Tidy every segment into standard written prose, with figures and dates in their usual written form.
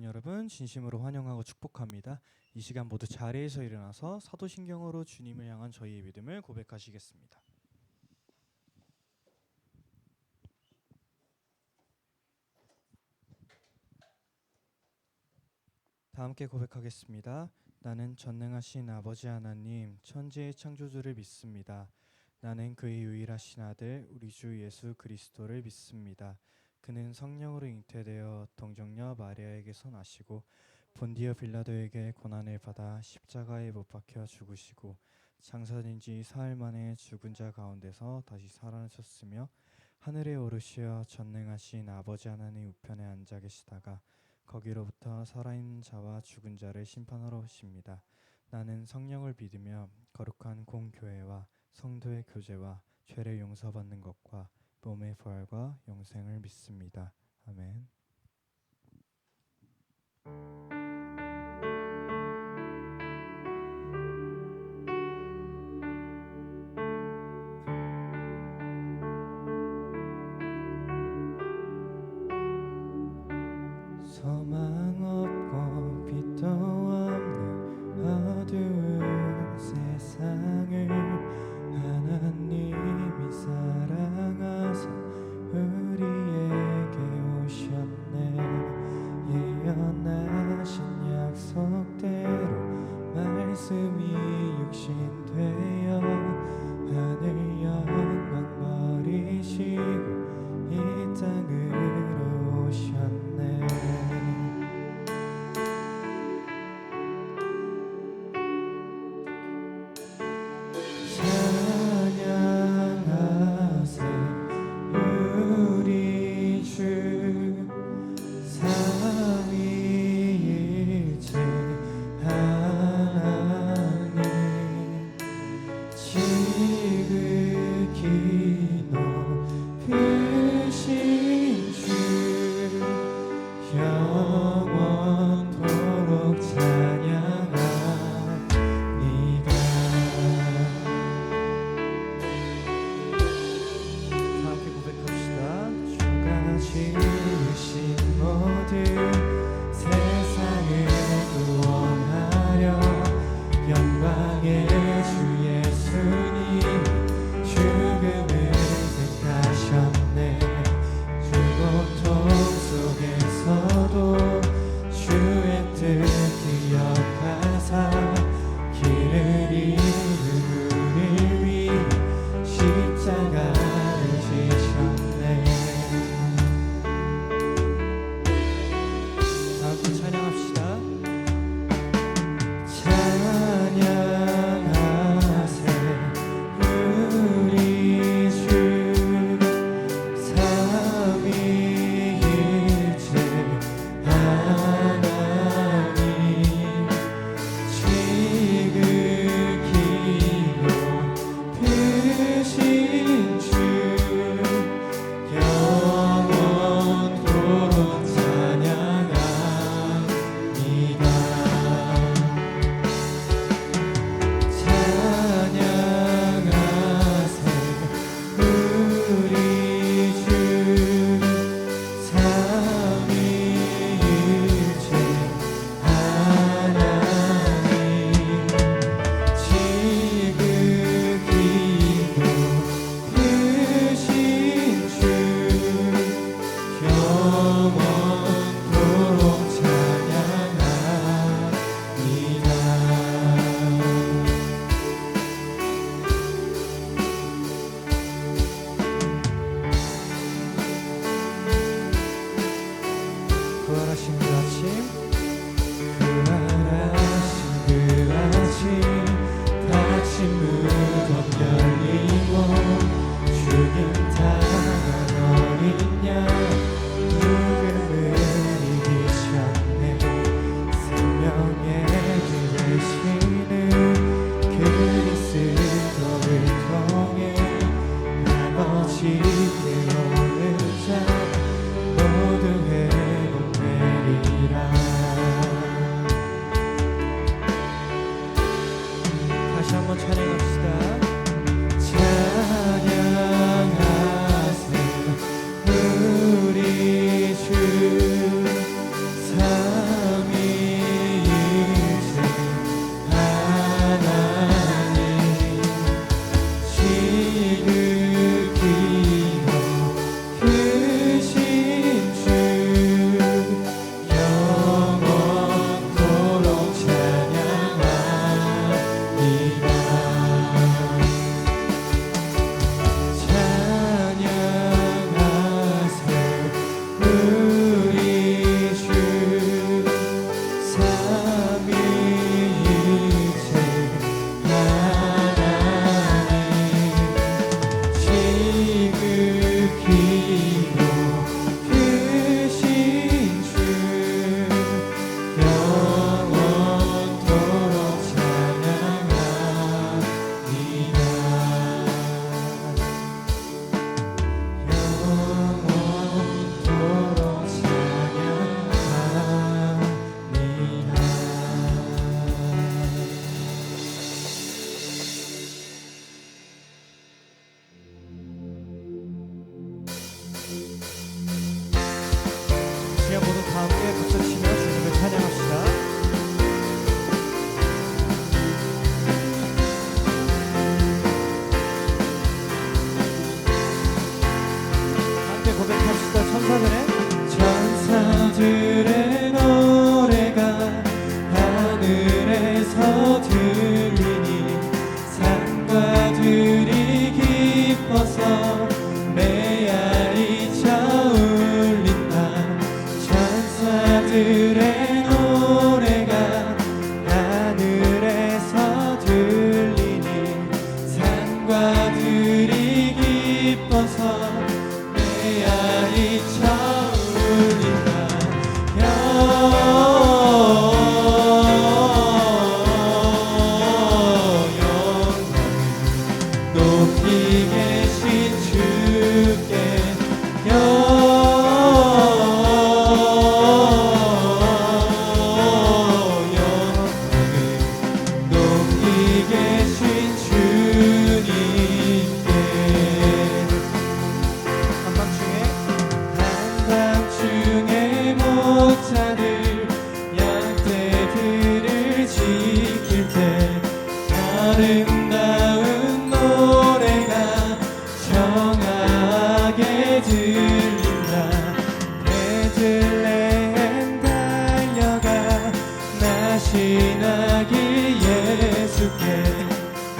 여러분 진심으로 환영하고 축복합니다. 이 시간 모두 자리에서 일어나서 사도신경으로 주님을 향한 저희의 믿음을 고백하시겠습니다. 다 함께 고백하겠습니다. 나는 전능하신 아버지 하나님 천지의 창조주를 믿습니다. 나는 그의 유일하신 아들 우리 주 예수 그리스도를 믿습니다. 그는 성령으로 잉태되어 동정녀 마리아에게서 나시고 본디어 빌라도에게 고난을 받아 십자가에 못 박혀 죽으시고 장사된 지 사흘 만에 죽은 자 가운데서 다시 살아나셨으며 하늘에 오르시어 전능하신 아버지 하나님 우편에 앉아 계시다가 거기로부터 살아있는 자와 죽은 자를 심판하러 오십니다. 나는 성령을 믿으며 거룩한 공교회와 성도의 교제와 죄를 용서받는 것과 몸의 부활과 영생을 믿습니다. 아멘. 소망 없고 빛도 없는 어두운 세상을 하나님이 사랑하사 우리에게 오셨네. 예언하신 약속대로 말씀이 육신되어 하늘 영광 버리시고 이 땅으로 오셨네. 모두 회복되리라. 신하길 예수께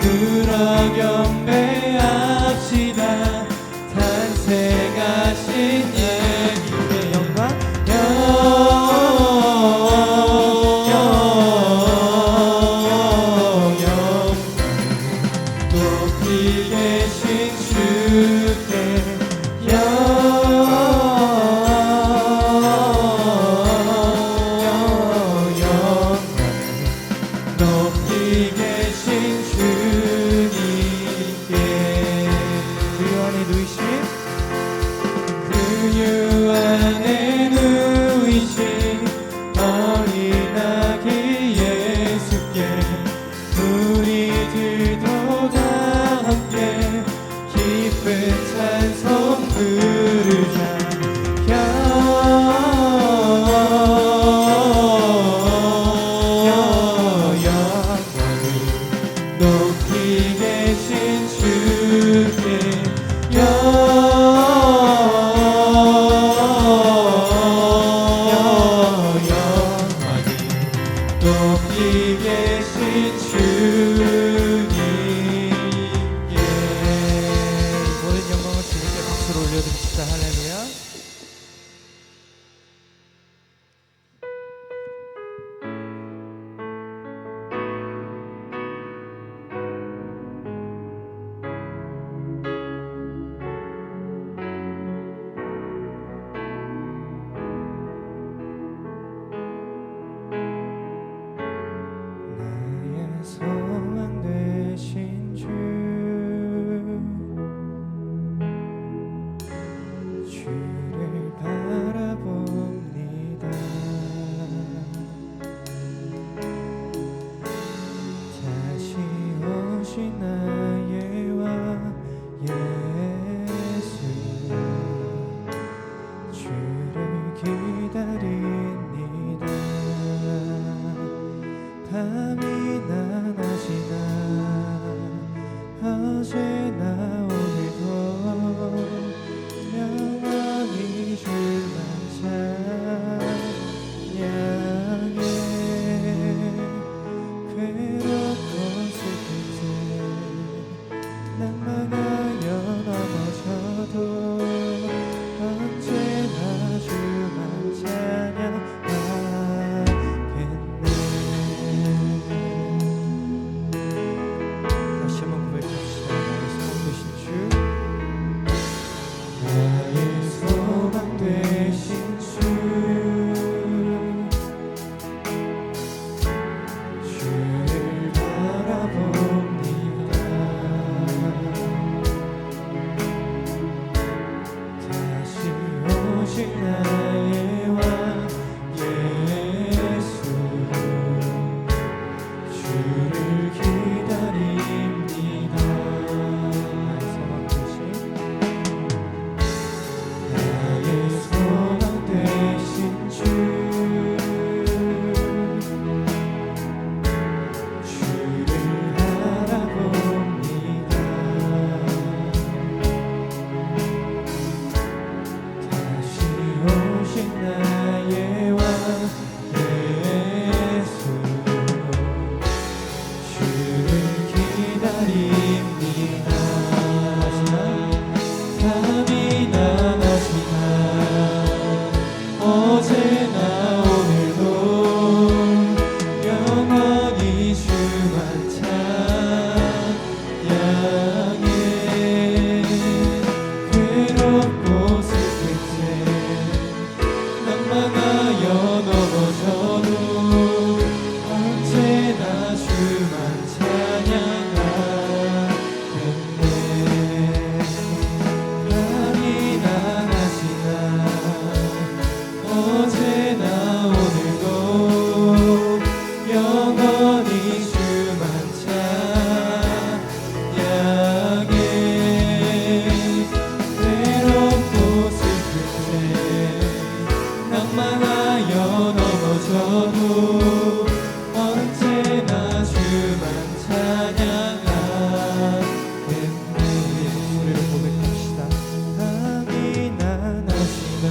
들어 경배합시다. 탄생하신 예수께 영광 높이 계신 주께 높이 계신 주님께 그유 안에 누이신 어린 아기 예수께 우리들도 다 함께 기쁜 찬송 부르자. 높이 계신 주께 높이 계신 주님께 모든 영광을 주님께 박수로 올려드립시다. 할렐루야. 소망 되신 주 주를 바라봅니다. 다시 오신 나의 왕 예수 주를 기다립니다. 밤이나 낮이나 어제나 오늘도 영원히 주만 찬양해. 괴롭고 슬플 때 낭만하여 넘어져도 언제나 주만 찬양하겠네. 다시 한번 고백합시다. 나의 소망 되신 주 주를 바라봅니다. 다시 오신 나의 왕 예수 주를 기다립니다. 나의 소망 되신 주 주를 바라봅니다. 다시 오신 나의 왕 예수 주를 기다립니다. 밤이나 낮이나 어제나 오늘도 영원히 주만 찬양해. 괴롭고 슬플 때 낭만하여 넘어져도 언제나 주만 찬양하겠네. 밤이나 낮이나 어제나 오늘도 영원히 주만 찬양해. 괴롭고 슬플 때 낭만하여 넘어져도 언제나 주만 찬양하겠네. 소리로 고백합시다. 밤이나 낮이나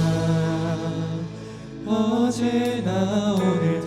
어제나 오늘도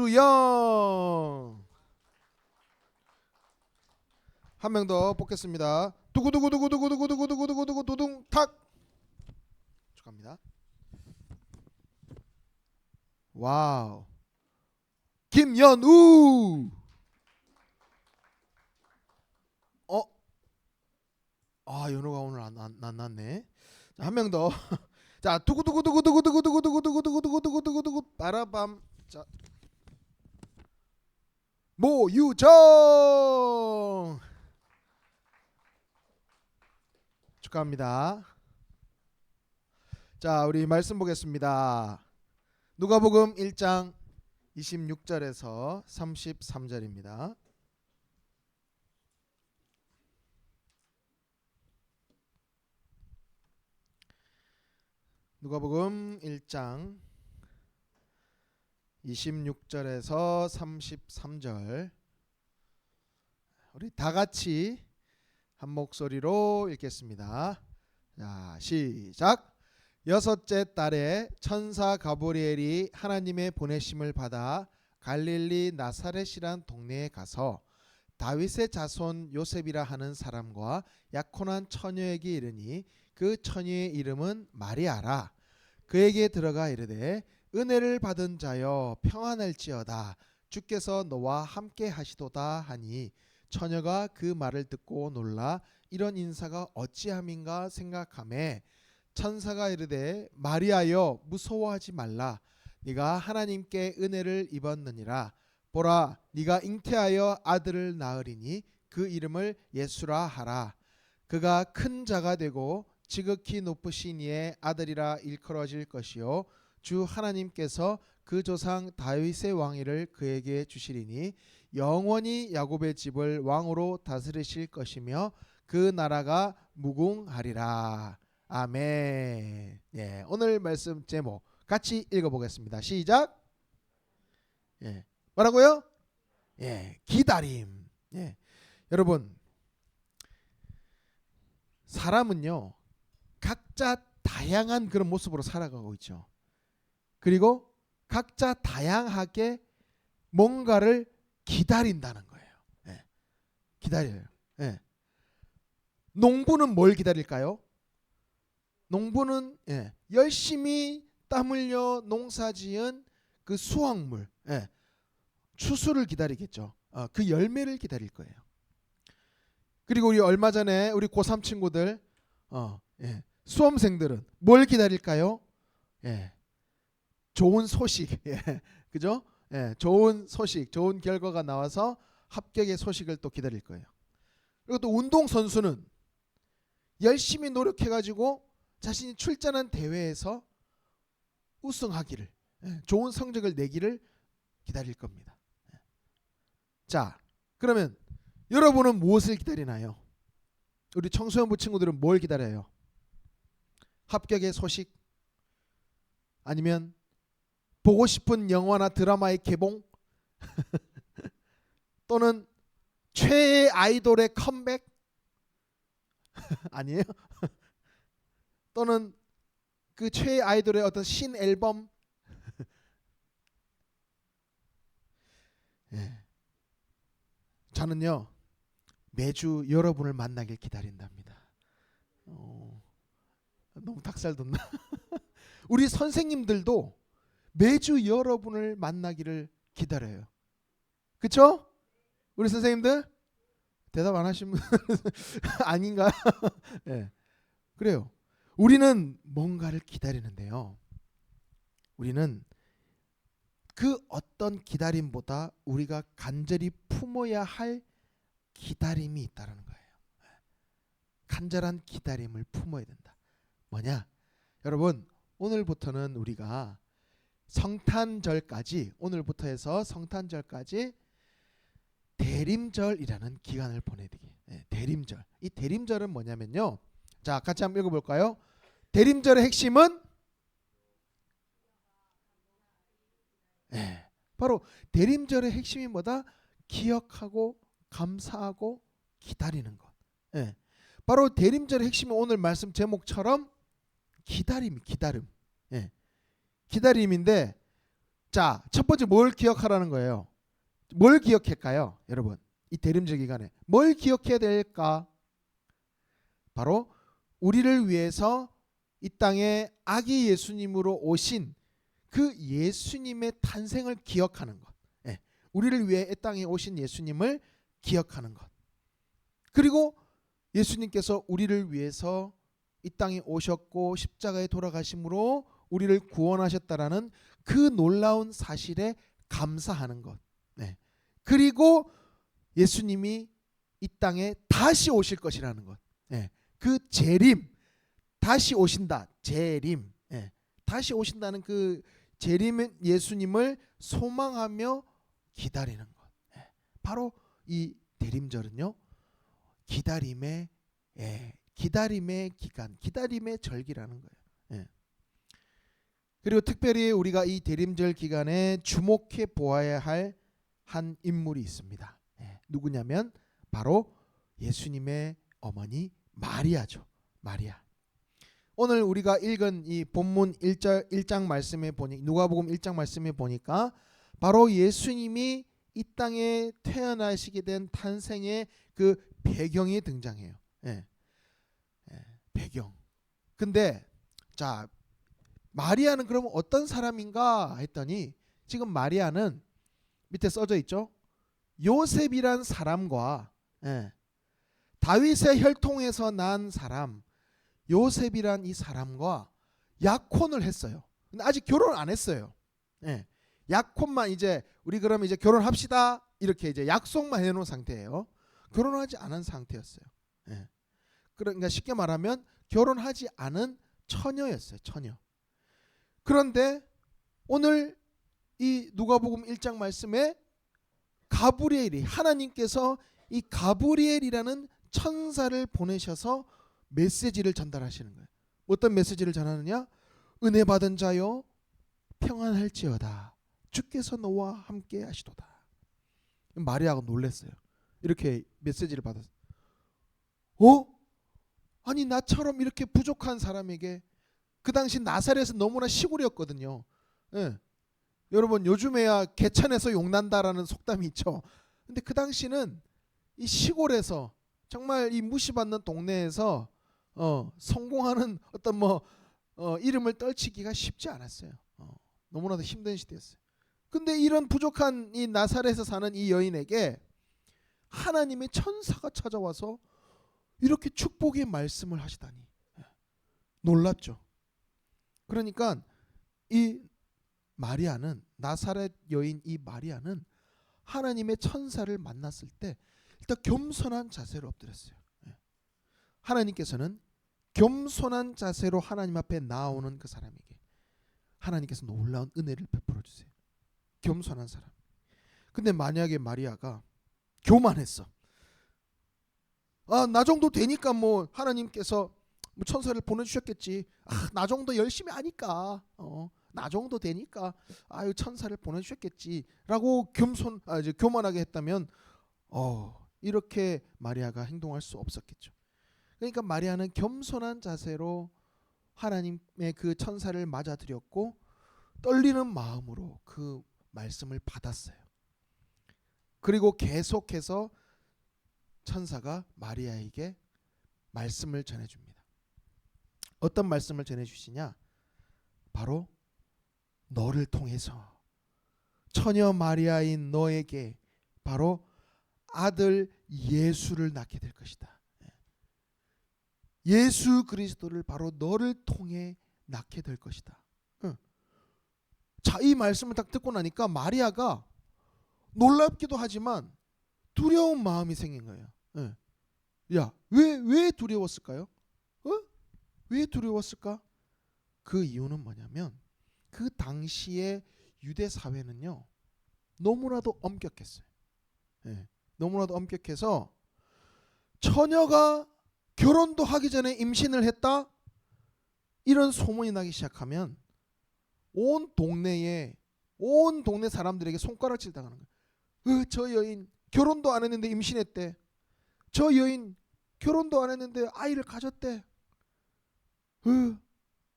김수영. 한 명 더 뽑겠습니다. 두구두구두구두구두구두구두구두구두구두둥 탁. 축하합니다. 와우. 김연우. 연우가 오늘 안 났네. 자, 한 명 더. 자, 두구두구두구두구두구두구두구두구두구두구두구두구 빠라밤. 자, 모유정. 축하합니다. 자, 우리 말씀 보겠습니다. 누가복음 1장 26절에서 33절입니다. 누가복음 1장 26절에서 33절 우리 다 같이 한 목소리로 읽겠습니다. 자, 시작. 여섯째 달에 천사 가브리엘이 하나님의 보내심을 받아 갈릴리 나사렛이란 동네에 가서 다윗의 자손 요셉이라 하는 사람과 약혼한 처녀에게 이르니 그 처녀의 이름은 마리아라. 그에게 들어가 이르되 은혜를 받은 자여 평안할지어다. 주께서 너와 함께 하시도다 하니 처녀가 그 말을 듣고 놀라 이런 인사가 어찌함인가 생각하매 천사가 이르되 마리아여 무서워하지 말라. 네가 하나님께 은혜를 입었느니라. 보라 네가 잉태하여 아들을 낳으리니 그 이름을 예수라 하라. 그가 큰 자가 되고 지극히 높으신 이의 아들이라 일컬어질 것이요 주 하나님께서 그 조상 다윗의 왕위를 그에게 주시리니 영원히 야곱의 집을 왕으로 다스리실 것이며 그 나라가 무궁하리라. 아멘. 예, 오늘 말씀 제목 같이 읽어보겠습니다. 시작. 예, 뭐라고요? 예, 기다림. 예, 여러분 사람은요 각자 다양한 그런 모습으로 살아가고 있죠. 그리고 각자 다양하게 뭔가를 기다린다는 거예요. 예, 기다려요. 예. 농부는 뭘 기다릴까요? 농부는 열심히 땀 흘려 농사지은 그 수확물, 추수를 기다리겠죠. 그 열매를 기다릴 거예요. 그리고 우리 얼마 전에 우리 고3 친구들 수험생들은 뭘 기다릴까요? 좋은 소식, 그죠? 좋은 소식, 좋은 결과가 나와서 합격의 소식을 또 기다릴 거예요. 그리고 또 운동 선수는 열심히 노력해가지고 자신이 출전한 대회에서 우승하기를, 좋은 성적을 내기를 기다릴 겁니다. 자, 그러면 여러분은 무엇을 기다리나요? 우리 청소년부 친구들은 뭘 기다려요? 합격의 소식? 아니면 보고 싶은 영화나 드라마의 개봉? 또는 최애 아이돌의 컴백? 아니에요? 또는 그 최애 아이돌의 어떤 신 앨범? 예. 저는요 매주 여러분을 만나길 기다린답니다. 너무 닭살 돋나? 우리 선생님들도 매주 여러분을 만나기를 기다려요. 그쵸? 우리 선생님들 대답 안 하시면 아닌가? 네. 그래요. 우리는 뭔가를 기다리는데요. 우리는 그 어떤 기다림보다 우리가 간절히 품어야 할 기다림이 있다는 거예요. 간절한 기다림을 품어야 된다. 뭐냐? 여러분 오늘부터는 우리가 성탄절까지 오늘부터 해서 성탄절까지 대림절이라는 기간을 보내드기. 대림절. 이 대림절은 뭐냐면요. 자, 같이 한번 읽어볼까요? 대림절의 핵심은 바로 대림절의 핵심이 뭐다? 기억하고 감사하고 기다리는 것. 바로 대림절의 핵심은 오늘 말씀 제목처럼 기다림. 기다림인데 자, 첫 번째 뭘 기억하라는 거예요? 뭘 기억할까요? 여러분 이 대림절 기간에 뭘 기억해야 될까? 바로 우리를 위해서 이 땅에 아기 예수님으로 오신 그 예수님의 탄생을 기억하는 것. 우리를 위해 이 땅에 오신 예수님을 기억하는 것. 그리고 예수님께서 우리를 위해서 이 땅에 오셨고 십자가에 돌아가심으로 우리를 구원하셨다라는 그 놀라운 사실에 감사하는 것. 그리고 예수님이 이 땅에 다시 오실 것이라는 것. 그 재림, 다시 오신다. 재림, 다시 오신다는 그 재림 예수님을 소망하며 기다리는 것. 바로 이 대림절은요, 기다림의 기간, 기다림의 절기라는 거예요. 그리고 특별히 우리가 이 대림절 기간에 주목해 보아야 할 한 인물이 있습니다. 누구냐면 바로 예수님의 어머니 마리아죠. 마리아. 오늘 우리가 읽은 이 본문 1장 말씀에 보니 누가복음 1장 말씀에 보니까 바로 예수님이 이 땅에 태어나시게 된 탄생의 그 배경이 등장해요. 배경. 근데 자, 마리아는 그러면 어떤 사람인가 했더니 지금 마리아는 밑에 써져 있죠. 요셉이란 사람과 다윗의 혈통에서 난 사람 요셉이란 이 사람과 약혼을 했어요. 근데 아직 결혼 안 했어요. 약혼만 이제 우리 그러면 이제 결혼합시다 이렇게 이제 약속만 해놓은 상태예요. 결혼하지 않은 상태였어요. 그러니까 쉽게 말하면 결혼하지 않은 처녀였어요. 처녀. 그런데 오늘 이 누가복음 1장 말씀에 가브리엘이 하나님께서 이 가브리엘이라는 천사를 보내셔서 메시지를 전달하시는 거예요. 어떤 메시지를 전하느냐? 은혜 받은 자여 평안할지어다. 주께서 너와 함께 하시도다. 마리아가 놀랐어요. 이렇게 메시지를 받았어요. 아니 나처럼 이렇게 부족한 사람에게 그 당시 나사렛은 너무나 시골이었거든요. 여러분 요즘에야 개천에서 용난다라는 속담이 있죠. 근데 그 당시는 이 시골에서 정말 이 무시받는 동네에서 성공하는 어떤 이름을 떨치기가 쉽지 않았어요. 너무나도 힘든 시대였어요. 근데 이런 부족한 이 나사렛에서 사는 이 여인에게 하나님의 천사가 찾아와서 이렇게 축복의 말씀을 하시다니 놀랍죠. 그러니까 이 마리아는 나사렛 여인 이 마리아는 하나님의 천사를 만났을 때 일단 겸손한 자세로 엎드렸어요. 하나님께서는 겸손한 자세로 하나님 앞에 나오는 그 사람에게 하나님께서 놀라운 은혜를 베풀어 주세요. 겸손한 사람. 근데 만약에 마리아가 교만했어. 나 정도 되니까 뭐 하나님께서 뭐 천사를 보내주셨겠지. 나 정도 열심히 하니까 나 정도 되니까 아유 천사를 보내주셨겠지라고 이제 교만하게 했다면 이렇게 마리아가 행동할 수 없었겠죠. 그러니까 마리아는 겸손한 자세로 하나님의 그 천사를 맞아들였고 떨리는 마음으로 그 말씀을 받았어요. 그리고 계속해서 천사가 마리아에게 말씀을 전해줍니다. 어떤 말씀을 전해주시냐? 바로 너를 통해서 처녀 마리아인 너에게 바로 아들 예수를 낳게 될 것이다. 예수 그리스도를 바로 너를 통해 낳게 될 것이다. 자, 이 말씀을 딱 듣고 나니까 마리아가 놀랍기도 하지만 두려운 마음이 생긴 거예요. 야, 왜 두려웠을까요? 왜 두려웠을까? 그 이유는 뭐냐면 그 당시의 유대 사회는요 너무나도 엄격했어요. 너무나도 엄격해서 처녀가 결혼도 하기 전에 임신을 했다 이런 소문이 나기 시작하면 온 동네 사람들에게 손가락질 당하는 거예요. 저 여인 결혼도 안 했는데 임신했대. 저 여인 결혼도 안 했는데 아이를 가졌대.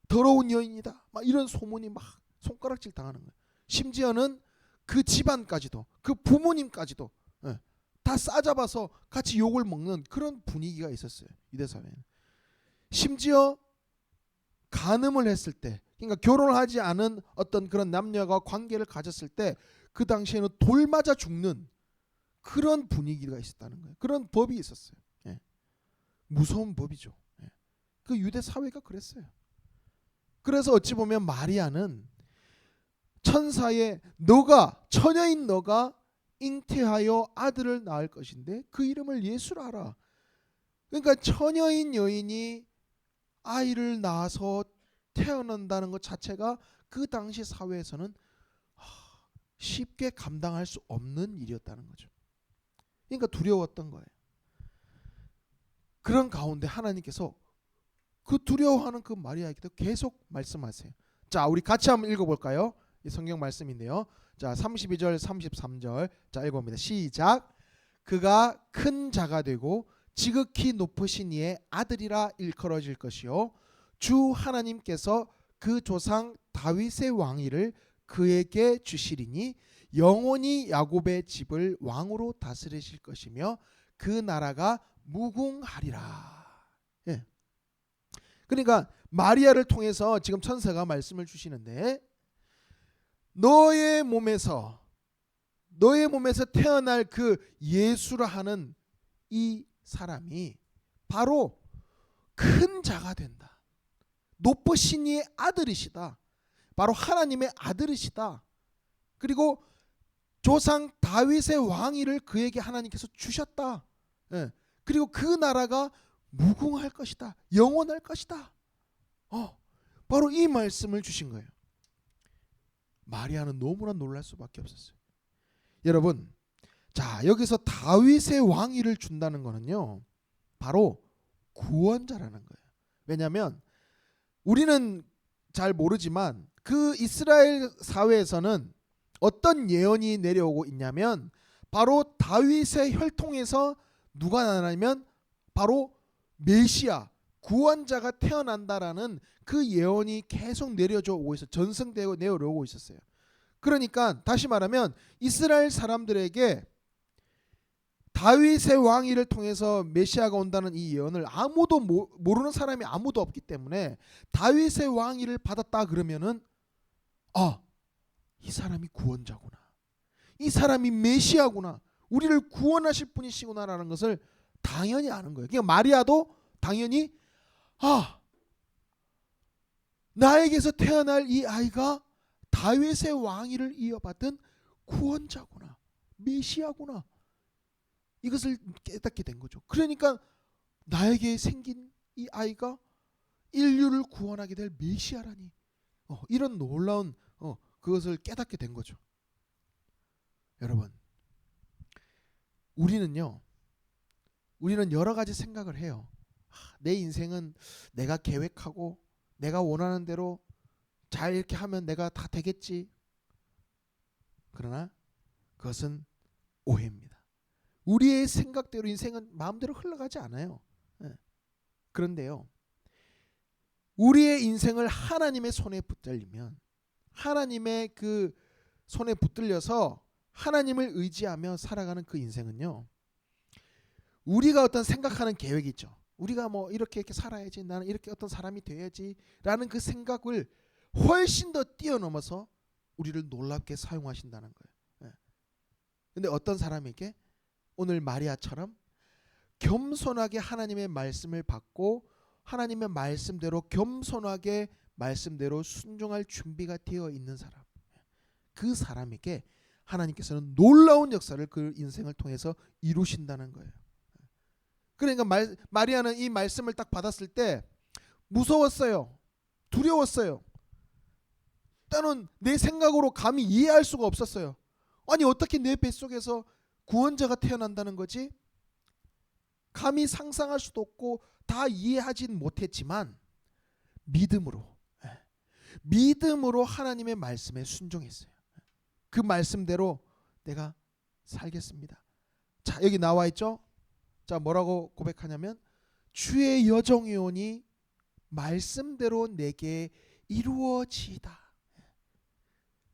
더러운 여인이다. 막 이런 소문이 막 손가락질 당하는 거예요. 심지어는 그 집안까지도 그 부모님까지도 다 싸잡아서 같이 욕을 먹는 그런 분위기가 있었어요. 유대 사회는. 심지어 간음을 했을 때 그러니까 결혼을 하지 않은 어떤 그런 남녀가 관계를 가졌을 때 그 당시에는 돌 맞아 죽는 그런 분위기가 있었다는 거예요. 그런 법이 있었어요. 무서운 법이죠. 그 유대 사회가 그랬어요. 그래서 어찌 보면 마리아는 천사의 처녀인 너가 잉태하여 아들을 낳을 것인데 그 이름을 예수라 하라. 그러니까 처녀인 여인이 아이를 낳아서 태어난다는 것 자체가 그 당시 사회에서는 쉽게 감당할 수 없는 일이었다는 거죠. 그러니까 두려웠던 거예요. 그런 가운데 하나님께서 그 두려워하는 그 마리아에게도 계속 말씀하세요. 자, 우리 같이 한번 읽어볼까요? 이 성경 말씀인데요. 자, 32절 33절 자 읽어봅니다. 시작. 그가 큰 자가 되고 지극히 높으신 이의 아들이라 일컬어질 것이요 주 하나님께서 그 조상 다윗의 왕위를 그에게 주시리니 영원히 야곱의 집을 왕으로 다스리실 것이며 그 나라가 무궁하리라. 그러니까 마리아를 통해서 지금 천사가 말씀을 주시는데 너의 몸에서 태어날 그 예수라 하는 이 사람이 바로 큰 자가 된다. 높으신 이의 아들이시다. 바로 하나님의 아들이시다. 그리고 조상 다윗의 왕위를 그에게 하나님께서 주셨다. 그리고 그 나라가 무궁할 것이다. 영원할 것이다. 바로 이 말씀을 주신 거예요. 마리아는 너무나 놀랄 수밖에 없었어요. 여러분, 자 여기서 다윗의 왕위를 준다는 거는요 바로 구원자라는 거예요. 왜냐하면 우리는 잘 모르지만 그 이스라엘 사회에서는 어떤 예언이 내려오고 있냐면 바로 다윗의 혈통에서 누가 나냐면 바로 메시아 구원자가 태어난다라는 그 예언이 계속 내려져 오고 있어 전승되고 내려오고 있었어요. 그러니까 다시 말하면 이스라엘 사람들에게 다윗의 왕위를 통해서 메시아가 온다는 이 예언을 아무도 모르는 사람이 아무도 없기 때문에 다윗의 왕위를 받았다 그러면은 이 사람이 구원자구나. 이 사람이 메시아구나. 우리를 구원하실 분이시구나라는 것을 당연히 아는 거예요. 그러니까 마리아도 당연히 나에게서 태어날 이 아이가 다윗의 왕위를 이어받은 구원자구나. 메시아구나. 이것을 깨닫게 된 거죠. 그러니까 나에게 생긴 이 아이가 인류를 구원하게 될 메시아라니. 이런 놀라운 그것을 깨닫게 된 거죠. 여러분, 우리는요. 우리는 여러 가지 생각을 해요. 내 인생은 내가 계획하고 내가 원하는 대로 잘 이렇게 하면 내가 다 되겠지. 그러나 그것은 오해입니다. 우리의 생각대로 인생은 마음대로 흘러가지 않아요. 그런데요, 우리의 인생을 하나님의 손에 붙들리면, 하나님의 그 손에 붙들려서 하나님을 의지하며 살아가는 그 인생은요, 우리가 어떤 생각하는 계획이 있죠. 우리가 뭐 이렇게 살아야지, 나는 이렇게 어떤 사람이 돼야지 라는 그 생각을 훨씬 더 뛰어넘어서 우리를 놀랍게 사용하신다는 거예요. 근데 어떤 사람에게 오늘 마리아처럼 겸손하게 하나님의 말씀을 받고 하나님의 말씀대로 겸손하게 말씀대로 순종할 준비가 되어 있는 사람, 그 사람에게 하나님께서는 놀라운 역사를 그 인생을 통해서 이루신다는 거예요. 그러니까 마리아는 이 말씀을 딱 받았을 때 무서웠어요. 두려웠어요. 일단은 내 생각으로 감히 이해할 수가 없었어요. 아니 어떻게 내 뱃속에서 구원자가 태어난다는 거지? 감히 상상할 수도 없고 다 이해하진 못했지만 믿음으로 하나님의 말씀에 순종했어요. 그 말씀대로 내가 살겠습니다. 자, 여기 나와 있죠? 자, 뭐라고 고백하냐면 주의 여정이오니 말씀대로 내게 이루어지이다.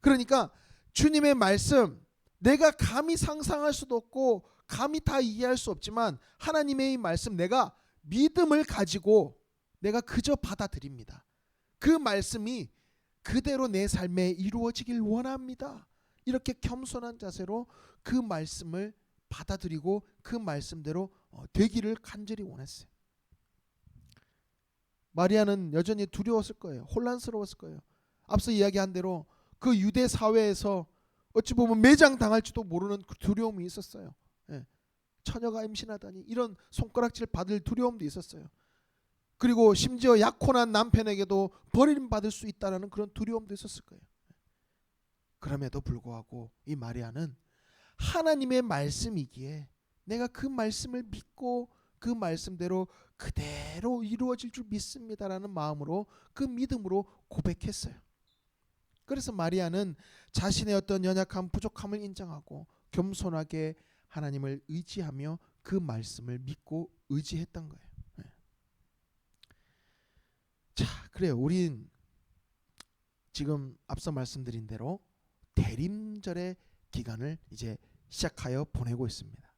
그러니까 주님의 말씀, 내가 감히 상상할 수도 없고 감히 다 이해할 수 없지만 하나님의 이 말씀, 내가 믿음을 가지고 내가 그저 받아들입니다. 그 말씀이 그대로 내 삶에 이루어지길 원합니다. 이렇게 겸손한 자세로 그 말씀을 받아들이고 그 말씀대로 되기를 간절히 원했어요. 마리아는 여전히 두려웠을 거예요. 혼란스러웠을 거예요. 앞서 이야기한 대로 그 유대 사회에서 어찌 보면 매장당할지도 모르는 그 두려움이 있었어요. 처녀가 임신하다니, 이런 손가락질 받을 두려움도 있었어요. 그리고 심지어 약혼한 남편에게도 버림받을 수 있다는 그런 두려움도 있었을 거예요. 그럼에도 불구하고 이 마리아는 하나님의 말씀이기에 내가 그 말씀을 믿고 그 말씀대로 그대로 이루어질 줄 믿습니다라는 마음으로, 그 믿음으로 고백했어요. 그래서 마리아는 자신의 어떤 연약함, 부족함을 인정하고 겸손하게 하나님을 의지하며 그 말씀을 믿고 의지했던 거예요. 자, 그래요. 우린 지금 앞서 말씀드린 대로 대림절의 기간을 이제 시작하여 보내고 있습니다.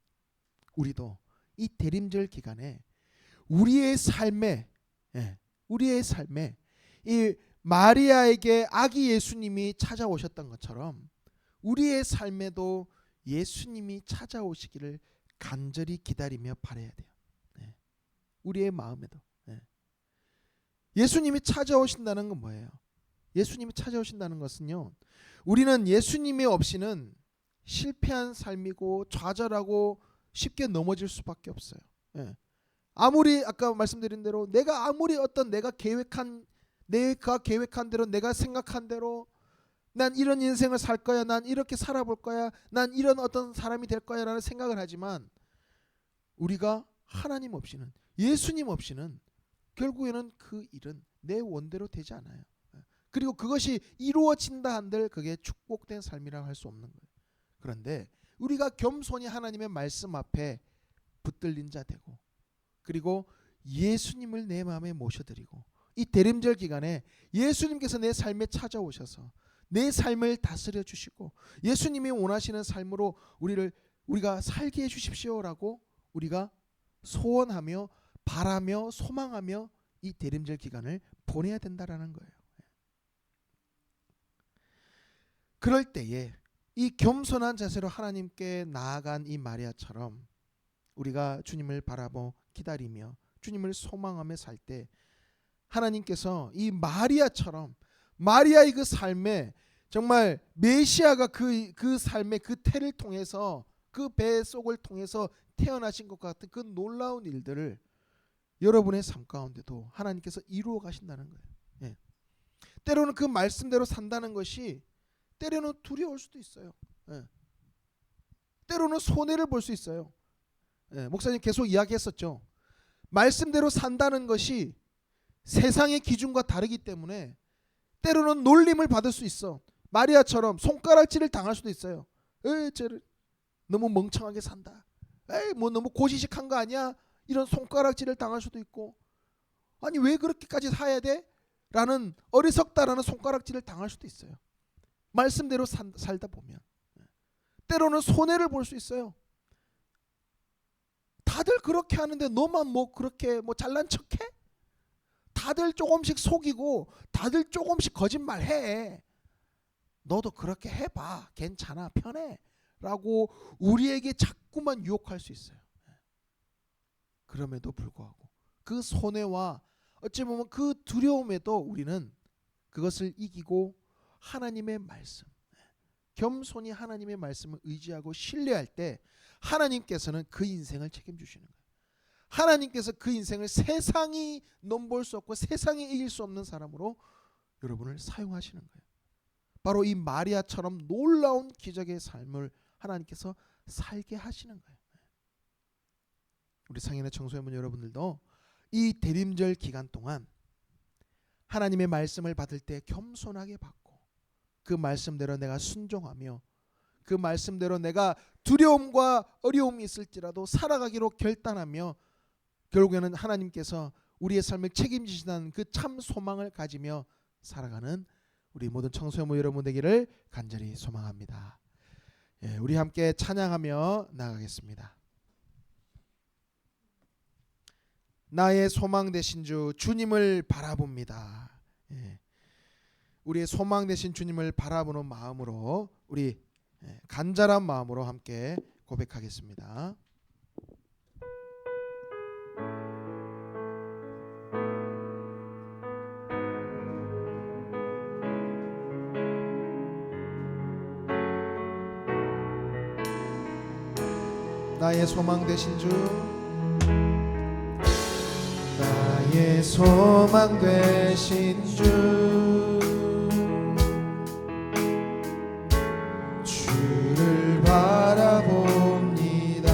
우리도 이 대림절 기간에 우리의 삶에 이 마리아에게 아기 예수님이 찾아오셨던 것처럼 우리의 삶에도 예수님이 찾아오시기를 간절히 기다리며 바라야 돼요. 우리의 마음에도. 예수님이 찾아오신다는 건 뭐예요? 예수님이 찾아오신다는 것은요, 우리는 예수님이 없이는 실패한 삶이고 좌절하고 쉽게 넘어질 수밖에 없어요. 아무리 아까 말씀드린 대로 내가 아무리 어떤 내가 계획한 대로, 내가 생각한 대로 난 이런 인생을 살 거야, 난 이렇게 살아볼 거야, 난 이런 어떤 사람이 될 거야 라는 생각을 하지만 우리가 하나님 없이는, 예수님 없이는 결국에는 그 일은 내 원대로 되지 않아요. 그리고 그것이 이루어진다 한들 그게 축복된 삶이라고 할 수 없는 거예요. 그런데 우리가 겸손히 하나님의 말씀 앞에 붙들린 자 되고, 그리고 예수님을 내 마음에 모셔드리고, 이 대림절 기간에 예수님께서 내 삶에 찾아오셔서 내 삶을 다스려 주시고 예수님이 원하시는 삶으로 우리가 살게 해 주십시오라고 우리가 소원하며 바라며 소망하며 이 대림절 기간을 보내야 된다라는 거예요. 그럴 때에 이 겸손한 자세로 하나님께 나아간 이 마리아처럼 우리가 주님을 바라보 기다리며 주님을 소망하며 살 때 하나님께서 이 마리아처럼, 마리아의 그 삶에 정말 메시아가 그 삶의 그 태를 통해서, 그 배 속을 통해서 태어나신 것 같은 그 놀라운 일들을 여러분의 삶 가운데도 하나님께서 이루어 가신다는 거예요. 때로는 그 말씀대로 산다는 것이 때로는 두려울 수도 있어요. 때로는 손해를 볼 수 있어요. 목사님 계속 이야기했었죠. 말씀대로 산다는 것이 세상의 기준과 다르기 때문에 때로는 놀림을 받을 수 있어. 마리아처럼 손가락질을 당할 수도 있어요. 쟤를 너무 멍청하게 산다. 뭐 너무 고지식한 거 아니야? 이런 손가락질을 당할 수도 있고, 아니 왜 그렇게까지 사야 돼? 라는 어리석다라는 손가락질을 당할 수도 있어요. 말씀대로 살다 보면 때로는 손해를 볼 수 있어요. 다들 그렇게 하는데 너만 뭐 그렇게 뭐 잘난 척해? 다들 조금씩 속이고 다들 조금씩 거짓말해. 너도 그렇게 해봐. 괜찮아. 편해. 라고 우리에게 자꾸만 유혹할 수 있어요. 그럼에도 불구하고 그 손해와 어찌 보면 그 두려움에도 우리는 그것을 이기고 하나님의 말씀, 겸손히 하나님의 말씀을 의지하고 신뢰할 때 하나님께서는 그 인생을 책임주시는 거예요. 하나님께서 그 인생을 세상이 넘볼 수 없고 세상이 이길 수 없는 사람으로 여러분을 사용하시는 거예요. 바로 이 마리아처럼 놀라운 기적의 삶을 하나님께서 살게 하시는 거예요. 우리 상인의 청소년분 여러분들도 이 대림절 기간 동안 하나님의 말씀을 받을 때 겸손하게 받고 그 말씀대로 내가 순종하며 그 말씀대로 내가 두려움과 어려움이 있을지라도 살아가기로 결단하며 결국에는 하나님께서 우리의 삶을 책임지시다는 그 참 소망을 가지며 살아가는 우리 모든 청소년부 여러분 되기를 간절히 소망합니다. 우리 함께 찬양하며 나가겠습니다. 나의 소망 되신 주 주님을 바라봅니다. 우리의 소망 되신 주님을 바라보는 마음으로 우리 간절한 마음으로 함께 고백하겠습니다. 나의 소망 되신 주, 나의 소망 되신 주, 주를 바라봅니다.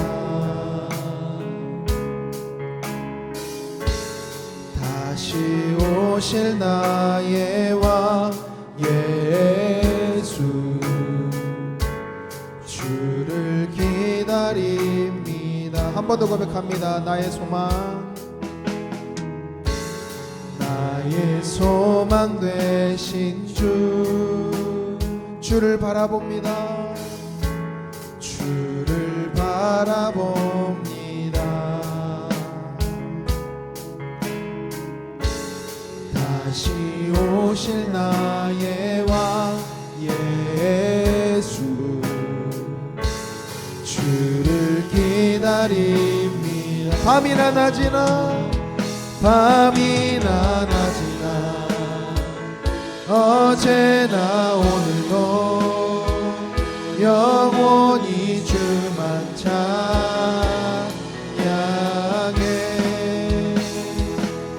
다시 오실 나의 왕 예수, 주를 기다립니다. 한 번 더 고백합니다. 나의 소망, 나의 소망 되신 주, 주를 바라봅니다. 주를 바라봅니다. 다시 오실 나의 왕 예수, 주를 기다립니다. 밤이나 낮이나 밤이나 낮이나 어제나 오늘도 영원히 주만 찬양해.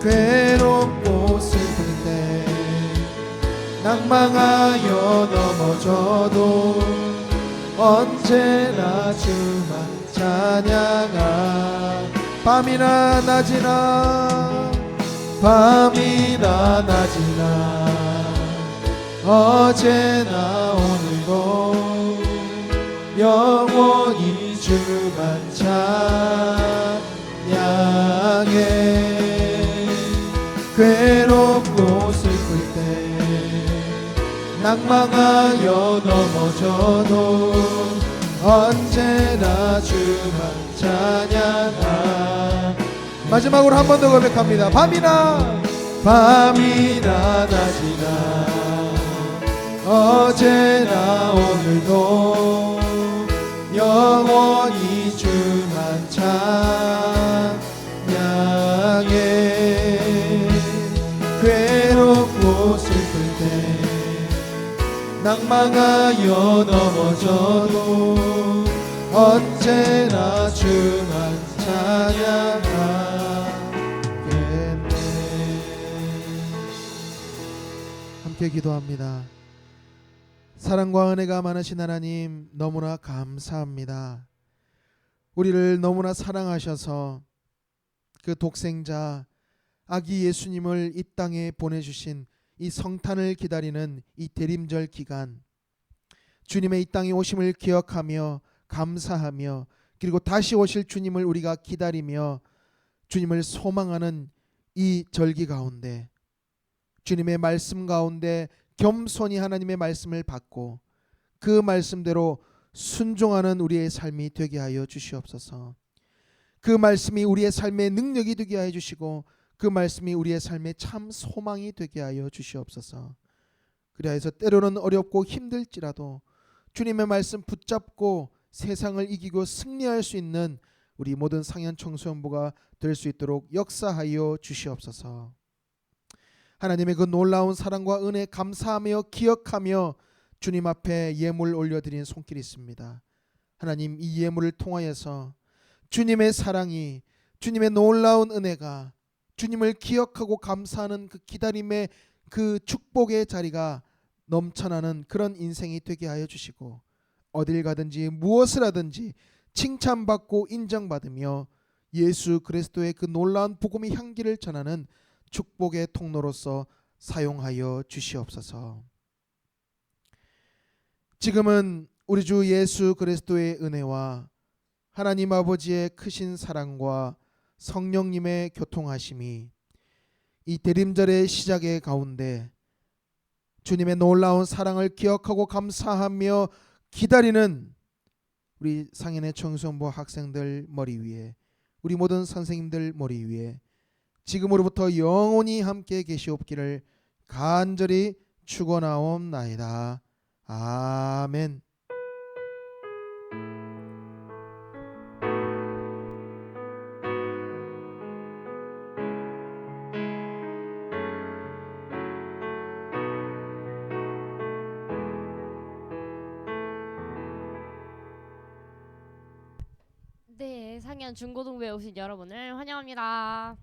괴롭고 슬플 때 낭망하여 넘어져도 언제나 주만 찬양하. 밤이나 낮이나 밤이나 낮이나 어제나 오늘도 영원히 주만 찬양해. 괴롭고 슬플 때 낭망하여 넘어져도 언제나 주만 찬양하. 마지막으로 한 번 더 고백합니다. 밤이나 낮이나 어제나 오늘도 영원히 주만 찬양해. 괴롭고 슬플 때 낭망하여 넘어져도 언제나 주만 찬양하겠네. 함께 기도합니다. 사랑과 은혜가 많으신 하나님, 너무나 감사합니다. 우리를 너무나 사랑하셔서 그 독생자 아기 예수님을 이 땅에 보내주신 이 성탄을 기다리는 이 대림절 기간, 주님의 이 땅에 오심을 기억하며 감사하며 그리고 다시 오실 주님을 우리가 기다리며 주님을 소망하는 이 절기 가운데 주님의 말씀 가운데 겸손히 하나님의 말씀을 받고 그 말씀대로 순종하는 우리의 삶이 되게 하여 주시옵소서. 그 말씀이 우리의 삶의 능력이 되게 하여 주시고 그 말씀이 우리의 삶의 참 소망이 되게 하여 주시옵소서. 그리하여서 때로는 어렵고 힘들지라도 주님의 말씀 붙잡고 세상을 이기고 승리할 수 있는 우리 모든 상현 청소년부가 될 수 있도록 역사하여 주시옵소서. 하나님의 그 놀라운 사랑과 은혜 감사하며 기억하며 주님 앞에 예물 올려드리는 손길이 있습니다. 하나님, 이 예물을 통하여서 주님의 사랑이, 주님의 놀라운 은혜가, 주님을 기억하고 감사하는 그 기다림의 그 축복의 자리가 넘쳐나는 그런 인생이 되게 하여 주시고 어딜 가든지 무엇을 하든지 칭찬받고 인정받으며 예수 그리스도의 그 놀라운 복음의 향기를 전하는 축복의 통로로서 사용하여 주시옵소서. 지금은 우리 주 예수 그리스도의 은혜와 하나님 아버지의 크신 사랑과 성령님의 교통하심이 이 대림절의 시작의 가운데 주님의 놀라운 사랑을 기억하고 감사하며 기다리는 우리 상인의 청소년부 학생들 머리 위에, 우리 모든 선생님들 머리 위에 지금으로부터 영원히 함께 계시옵기를 간절히 축원하옵나이다. 아멘. 네, 상현 중고등부에 오신 여러분을 환영합니다.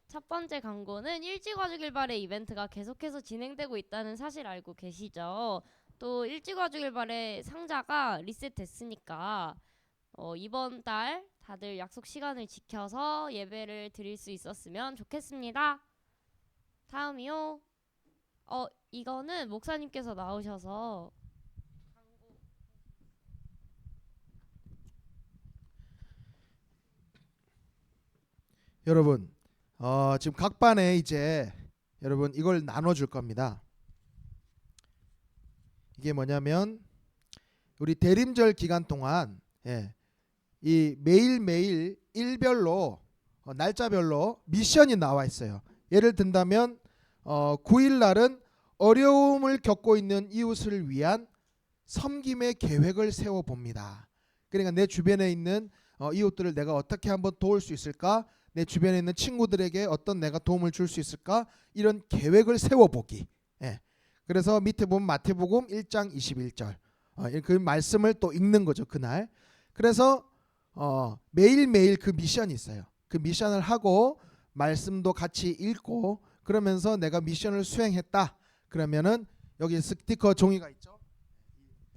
첫 번째 광고는 일찍와주길 바래 이벤트가 계속해서 진행되고 있다는 사실 알고 계시죠? 또 일찍와주길 바래 상자가 리셋됐으니까 이번 달 다들 약속 시간을 지켜서 예배를 드릴 수 있었으면 좋겠습니다. 다음이요. 이거는 목사님께서 나오셔서 여러분, 지금 각 반에 이제 여러분 이걸 나눠줄 겁니다. 이게 뭐냐면 우리 대림절 기간 동안 이 매일매일 일별로 날짜별로 미션이 나와 있어요. 예를 든다면 9일 날은 어려움을 겪고 있는 이웃을 위한 섬김의 계획을 세워봅니다. 그러니까 내 주변에 있는 이웃들을 내가 어떻게 한번 도울 수 있을까? 내 주변에 있는 친구들에게 어떤 내가 도움을 줄 수 있을까? 이런 계획을 세워보기. 그래서 밑에 보면 마태복음 1장 21절 그 말씀을 또 읽는 거죠, 그날. 그래서 매일매일 그 미션이 있어요. 그 미션을 하고 말씀도 같이 읽고 그러면서 내가 미션을 수행했다. 그러면은 여기 스티커 종이가 있죠.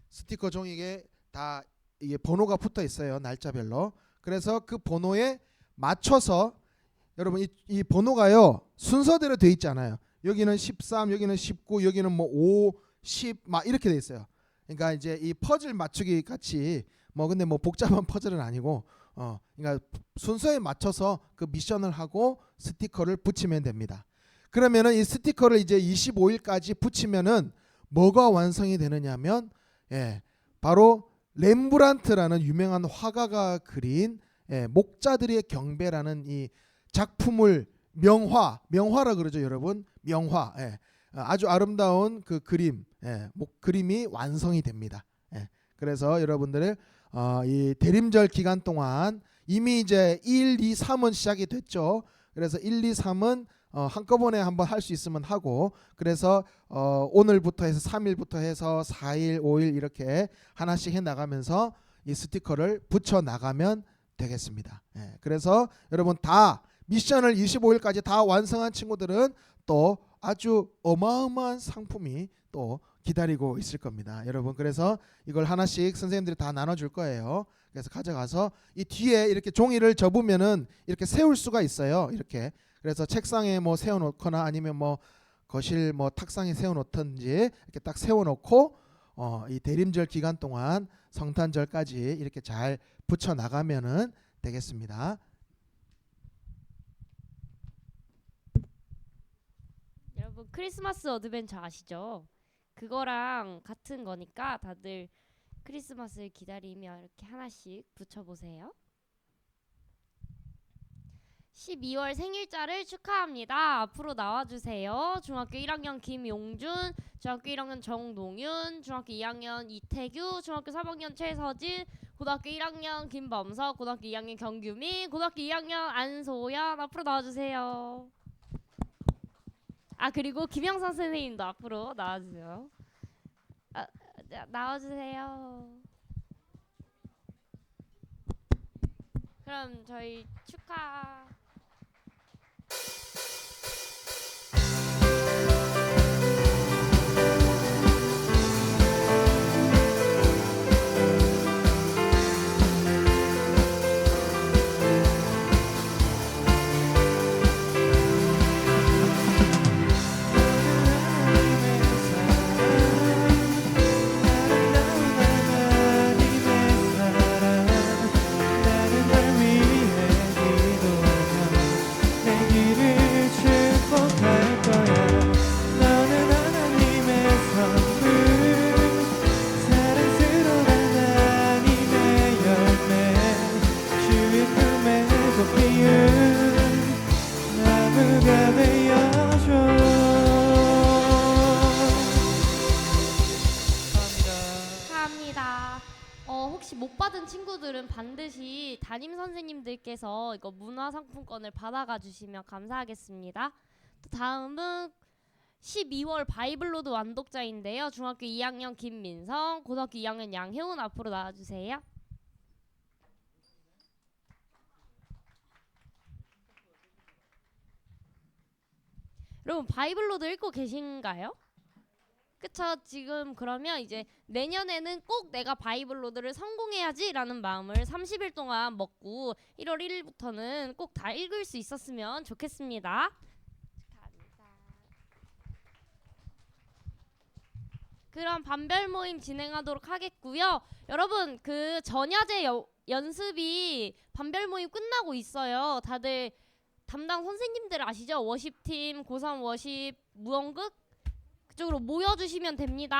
스티커 종이에 다 이게 번호가 붙어 있어요, 날짜별로. 그래서 그 번호에 맞춰서 여러분 이 번호가요 순서대로 돼 있잖아요. 여기는 13, 여기는 19, 여기는 뭐 5, 10 막 이렇게 돼 있어요. 그러니까 이제 이 퍼즐 맞추기 같이 근데 복잡한 퍼즐은 아니고 그러니까 순서에 맞춰서 그 미션을 하고 스티커를 붙이면 됩니다. 그러면은 이 스티커를 이제 25일까지 붙이면은 뭐가 완성이 되느냐면 바로 렘브란트라는 유명한 화가가 그린 목자들의 경배라는 이 작품을 명화라 그러죠, 여러분. 명화. 아주 아름다운 그 그림, 그림이 완성이 됩니다. 그래서 여러분들의 이 대림절 기간 동안 이미 이제 1, 2, 3은 시작이 됐죠. 그래서 1, 2, 3은 한꺼번에 한번 할 수 있으면 하고 그래서 오늘부터 해서 3일부터 해서 4일, 5일 이렇게 하나씩 해 나가면서 이 스티커를 붙여 나가면 되겠습니다. 그래서 여러분 다 미션을 25일까지 다 완성한 친구들은 또 아주 어마어마한 상품이 또 기다리고 있을 겁니다. 여러분 그래서 이걸 하나씩 선생님들이 다 나눠줄 거예요. 그래서 가져가서 이 뒤에 이렇게 종이를 접으면은 이렇게 세울 수가 있어요. 이렇게 그래서 책상에 뭐 세워놓거나 아니면 뭐 거실 뭐 탁상에 세워놓든지 이렇게 딱 세워놓고 이 대림절 기간 동안 성탄절까지 이렇게 잘 붙여 나가면은 되겠습니다. 여러분 크리스마스 어드벤처 아시죠? 그거랑 같은 거니까 다들 크리스마스를 기다리며 이렇게 하나씩 붙여보세요. 12월 생일자를 축하합니다. 앞으로 나와주세요. 중학교 1학년 김용준, 중학교 1학년 정동윤, 중학교 2학년 이태규, 중학교 3학년 최서진, 고등학교 1학년 김범석, 고등학교 2학년 경규민, 고등학교 2학년 안소연 앞으로 나와주세요. 아 그리고 김영선 선생님도 앞으로 나와주세요. 나와주세요. 그럼 저희 축하. 축하합니다. 혹시 못 받은 친구들은 반드시 담임 선생님들께서 이거 문화상품권을 받아가 주시면 감사하겠습니다. 또 다음은 12월 바이블로드 완독자인데요. 중학교 2학년 김민성, 고등학교 2학년 양혜운 앞으로 나와주세요. 여러분 바이블로드 읽고 계신가요? 그쵸. 지금 그러면 이제 내년에는 꼭 내가 바이블로드를 성공해야지라는 마음을 30일 동안 먹고 1월 1일부터는 꼭 다 읽을 수 있었으면 좋겠습니다. 축하합니다. 그럼 반별 모임 진행하도록 하겠고요. 여러분 그 전야제 연습이 반별 모임 끝나고 있어요. 다들 담당 선생님들 아시죠? 워십팀, 고3 워십, 무언극 그쪽으로 모여주시면 됩니다.